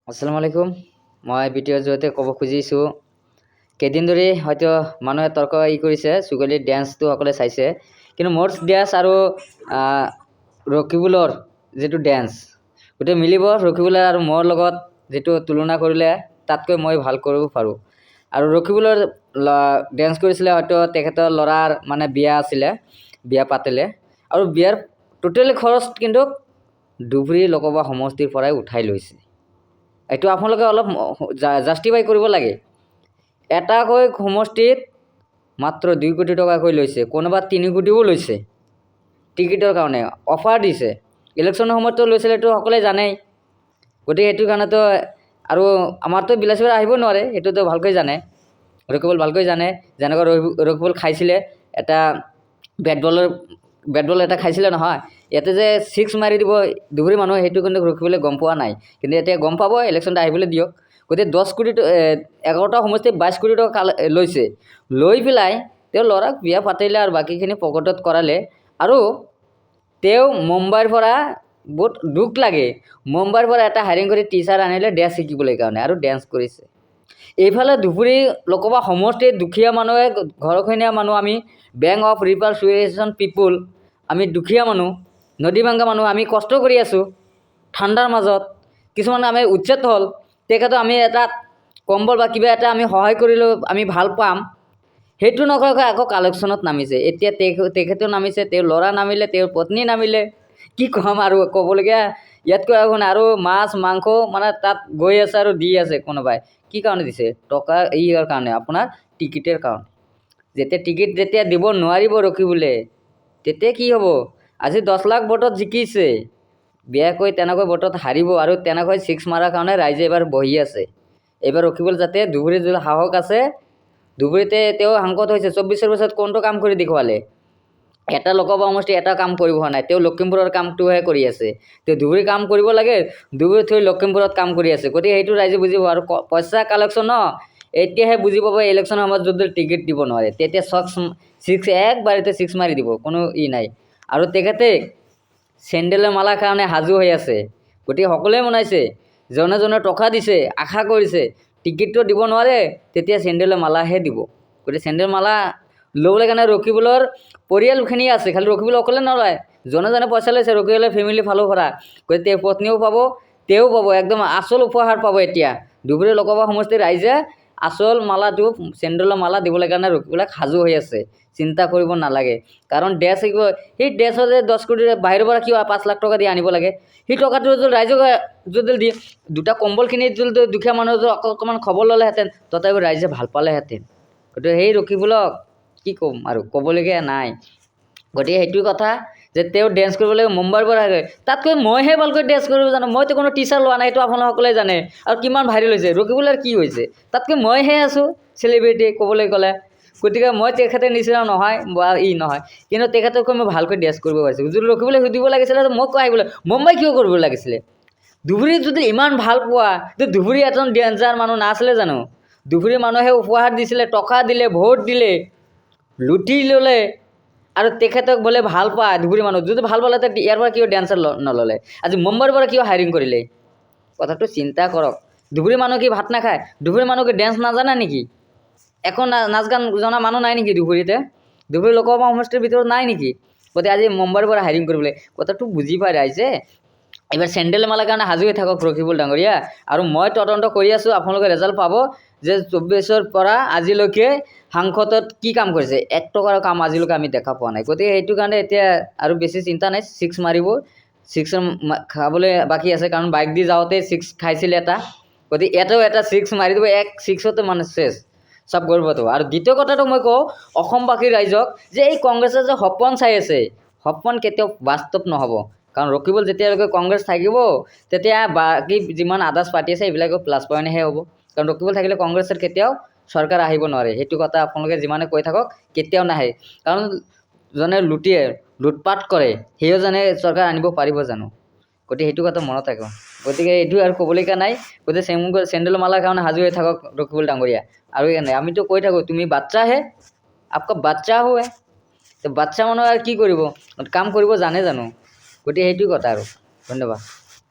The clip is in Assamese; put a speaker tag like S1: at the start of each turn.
S1: আসসালামু আলাইকুম। মই ভিডিঅ'ৰ জৰিয়তে ক'ব খুজিছোঁ, কেইদিন ধৰি হয়তো মানুহে তৰ্ক কৰিছে, ছুগালীৰ ডেন্সটো সকলোৱে চাইছে, কিন্তু মোৰ ডেন্স আৰু ৰকিবুলৰ যিটো ডেন্স গোটেই মিলিব। ৰকিবুলৰ আৰু মোৰ লগত যিটো তুলনা কৰিলে তাতকৈ মই ভাল কৰিব পাৰোঁ। আৰু ৰকিবুলৰ ডেন্স কৰিছিলে, হয়তো তেখেতৰ ল'ৰাৰ মানে বিয়া আছিলে, বিয়া পাতিলে, আৰু বিয়াৰ টোটেল খৰচ কিন্তু ধুবুৰী লোকসভা সমষ্টিৰ পৰাই উঠাই লৈছে। এইটো আপোনালোকে অলপ জাষ্টিফাই কৰিব লাগে। এটাকৈ সমষ্টিত মাত্ৰ 2 কোটি টকাকৈ লৈছে, কোনোবা 3 কোটিও লৈছে টিকেটৰ কাৰণে, অফাৰ দিছে। ইলেকশ্যনৰ সময়তো লৈছিলে, এইটো সকলোৱে জানেই। গতিকে সেইটো কাৰণেতো আৰু আমাৰতো বিলাসীবাৰ আহিব নোৱাৰে, সেইটোতো ভালকৈ জানে, ৰকিবুল ভালকৈ জানে। যেনেকৈ ৰকিবুল খাইছিলে এটা বেট বল এটা খাইছিলে নহয়, ইয়াতে যে 6 মাৰি দিব ধুবুৰী মানুহে, সেইটো কিন্তু ৰকিবুলে গম পোৱা নাই। কিন্তু এতিয়া গম পাব, ইলেকশ্যনটা আহিবলৈ দিয়ক। গতিকে 10 কোটি 11টা সমষ্টিত 22 কোটি টকা লৈছে। লৈ পেলাই তেওঁ ল'ৰাক বিয়া পাতিলে আৰু বাকীখিনি পকেটত কৰালে। আৰু তেওঁ মুম্বাইৰ পৰা বহুত দুখ লাগে, মুম্বাইৰ পৰা এটা হায়াৰিং কৰি টিচাৰ আনিলে ডেন্স শিকিবলৈ কাৰণে, আৰু ডেন্স কৰিছে। এইফালে ধুবুৰী লোকসভা সমষ্টিত দুখীয়া মানুহে, ঘৰখনীয়া মানুহ, আমি বেংক অফ ৰিপাৰ্চুৱেশ্যন পিপুল, আমি দুখীয়া মানুহ, নদী ভাংগা মানুহ, আমি কষ্ট কৰি আছোঁ ঠাণ্ডাৰ মাজত। কিছুমান আমি উচ্ছেদ হ'ল, তেখেতক আমি এটা কম্বল বা কিবা এটা আমি সহায় কৰিলেও আমি ভাল পাম, সেইটো নকৰাকৈ আকৌ কালেকশ্যনত নামিছে। এতিয়া তেখেতেও নামিছে, তেওঁৰ ল'ৰা নামিলে, তেওঁৰ পত্নী নামিলে। কি ক'ম আৰু, ক'বলগীয়া ইয়াতকৈ আৰু মাছ মাংস মানে তাত গৈ আছে আৰু দি আছে কোনোবাই। কি কাৰণে দিছে? টকা ইয়াৰ কাৰণে, আপোনাৰ টিকেটৰ কাৰণে। যেতিয়া দিব নোৱাৰিব ৰকিবুলে, তেতিয়া কি হ'ব? আজি 10 লাখ ভোটত জিকিছে, বেয়াকৈ তেনেকৈ ভোটত হাৰিব, আৰু তেনেকৈ 6 মাৰাৰ কাৰণে ৰাইজে এবাৰ বহি আছে। এইবাৰ ৰকিবুল যাতে ধুবুৰীত যদি সাহস আছে, ধুবুৰীতে তেওঁ সাংসদ হৈছে, 24 বছৰত কোনটো কাম কৰি দেখুৱালে? এটা লোকসভা সমষ্টি এটা কাম কৰিব হোৱা নাই, তেওঁ লখিমপুৰৰ কামটোহে কৰি আছে। তেওঁ ধুবুৰী কাম কৰিব লাগে, ধুবুৰীত থৈ লখিমপুৰত কাম কৰি আছে। গতিকে সেইটো ৰাইজে বুজিব। আৰু পইচা কালেকশ্যন ন, এতিয়াহে বুজি পাব। ইলেকশ্যনৰ সময়ত যদি টিকেট দিব নোৱাৰে, তেতিয়া একবাৰতে 6 মাৰি দিব, কোনো নাই। আৰু তেখেতে চেণ্ডেলৰ মালাৰ কাৰণে সাজু হৈ আছে। গতিকে সকলোৱে মনাইছে, জনে জনে টকা দিছে, আশা কৰিছে, টিকেটটো দিব নোৱাৰে, তেতিয়া চেণ্ডেলৰ মালাহে দিব। গতিকে চেণ্ডেল মালা ল'বলৈ কাৰণে ৰকিবুলৰ পৰিয়ালখিনি আছে, খালি ৰকিবুল অকলে নলয়, জনে জনে পইচা লৈছে, ৰকিবুলৰ ফেমিলি ফালৰ পৰা। গতিকে তেওঁৰ পত্নীও পাব, তেওঁ পাব, একদম আচল উপহাৰ পাব। এতিয়া ধুবুৰী লোকসভা সমষ্টিৰ ৰাইজে আচল মালাটো, চেণ্ডেলৰ মালা দিবলৈ কাৰণে ৰকিবুলক সাজু হৈ আছে। চিন্তা কৰিব নালাগে, কাৰণ ড্ৰেছ শিকিব, সেই ড্ৰেছৰ যে 10 কোটি বাহিৰৰ পৰা কিয় 5 লাখ টকা দি আনিব লাগে? সেই টকাটো যদি ৰাইজক যদি দি, দুটা কম্বলখিনি যদি দুখীয়া মানুহ যদি অকণমান খবৰ ল'লেহেঁতেন, তথাপিও ৰাইজে ভাল পালেহেঁতেন। গতিকে সেই ৰকিবুলক কি ক'ম আৰু, ক'বলগীয়া নাই। গতিকে সেইটো কথা যে তেওঁ ডেন্স কৰিবলৈ মুম্বাইৰ পৰা আহে, তাতকৈ মইহে ভালকৈ ডেন্স কৰিব জানো। মইতো কোনো টিচাৰ লোৱা নাই, এইটো আপোনালোকে সকলোৱে জানে। আৰু কিমান ভাইৰেল হৈছে, ৰকিবুলৰ কি হৈছে? তাতকৈ মইহে আছোঁ চেলিব্ৰিটি ক'বলৈ গ'লে। গতিকে মই তেখেতে নিচিনা নহয় বা নহয়, কিন্তু তেখেতকৈ মই ভালকৈ ডেন্স কৰিব পাৰিছোঁ। যদি ৰকিবুলে সুধিব লাগিছিলে, মোক আহিবলৈ মুম্বাই কিয় কৰিব লাগিছিলে? ধুবুৰীত যদি ইমান ভাল পোৱা, ধুবুৰী এজন ডেঞ্জাৰ মানুহ নাছিলে জানো? ধুবুৰীৰ মানুহে উপহাৰ দিছিলে, টকা দিলে, ভোট দিলে, লুটি ল'লে, আৰু তেখেতক বোলে ভাল পায় ধুবুৰী মানুহ। যদি ভাল পালে, ইয়াৰ পৰা কিয় ডেন্সাৰ নল'লে? আজি মুম্বাইৰ পৰা কিয় হায়াৰিং কৰিলে? কথাটো চিন্তা কৰক। ধুবুৰী মানুহ কি ভাত নাখায়? ধুবুৰী মানুহ কি ডেন্স নাজানে নেকি? এখন নাচ গান জনা মানুহ নাই নেকি ধুবুৰীতে? ধুবুৰী লোকসভা সমষ্টিৰ ভিতৰত নাই নেকি? গতিকে আজি মুম্বাইৰ পৰা হায়াৰিং কৰিবলৈ, কথাটো বুজি পাই ৰাইজে। এইবাৰ চেণ্ডেল মালাৰ কাৰণে সাজু হৈ থাকক ৰকিবুল ডাঙৰীয়া। আৰু মই তদন্ত কৰি আছোঁ, আপোনালোকে ৰেজাল্ট পাব যে 24ৰ পৰা আজিলৈকে সাংসদত কি কাম কৰিছে। 1 টকাৰ কাম আজিলৈকে আমি দেখা পোৱা নাই। গতিকে সেইটো কাৰণে এতিয়া আৰু বেছি চিন্তা নাই, 6 মাৰিব। 6 খাবলৈ বাকী আছে, কাৰণ বাইক দি যাওঁতে 6 খাইছিলে এটা। গতিকে এটাও এটা 6 মাৰি দিব, 1 6তে মানে চেছ চব গৰ্বটো। আৰু দ্বিতীয় কথাটো মই কওঁ অসমবাসী ৰাইজক, যে এই কংগ্ৰেছে যে সপোন চাই আছে, সপোন কেতিয়াও বাস্তৱ নহ'ব। কাৰণ ৰকিবুল যেতিয়ালৈকে কংগ্ৰেছ থাকিব, তেতিয়া বাকী যিমান আদাৰ্ছ পাৰ্টি আছে এইবিলাকৰ প্লাছ পইণ্টহে হ'ব। কাৰণ ৰকিবুল থাকিলে কংগ্ৰেছৰ কেতিয়াও চৰকাৰ আহিব নোৱাৰে। সেইটো কথা আপোনালোকে যিমানে কৈ থাকক, কেতিয়াও নাহে। কাৰণ জনে লুটপাট কৰে, সেইজনে চৰকাৰ আনিব পাৰিব জানো? গতিকে সেইটো কথা মনত ৰাখক। গতিকে এইটো আৰু ক'বলগীয়া নাই। গতিকে চেণ্ডেল মালাৰ কাৰণে সাজু হৈ থাকক ৰকিবুল ডাঙৰীয়া। আৰু নাই, আমিতো কৈ থাকোঁ, তুমি বাচ্চা হে, আপকা বাচ্চা হে। বাচ্চা মানুহ আৰু কি কৰিব, কাম কৰিব জানে জানো? গতিকে সেইটো কথা আৰু। ধন্যবাদ।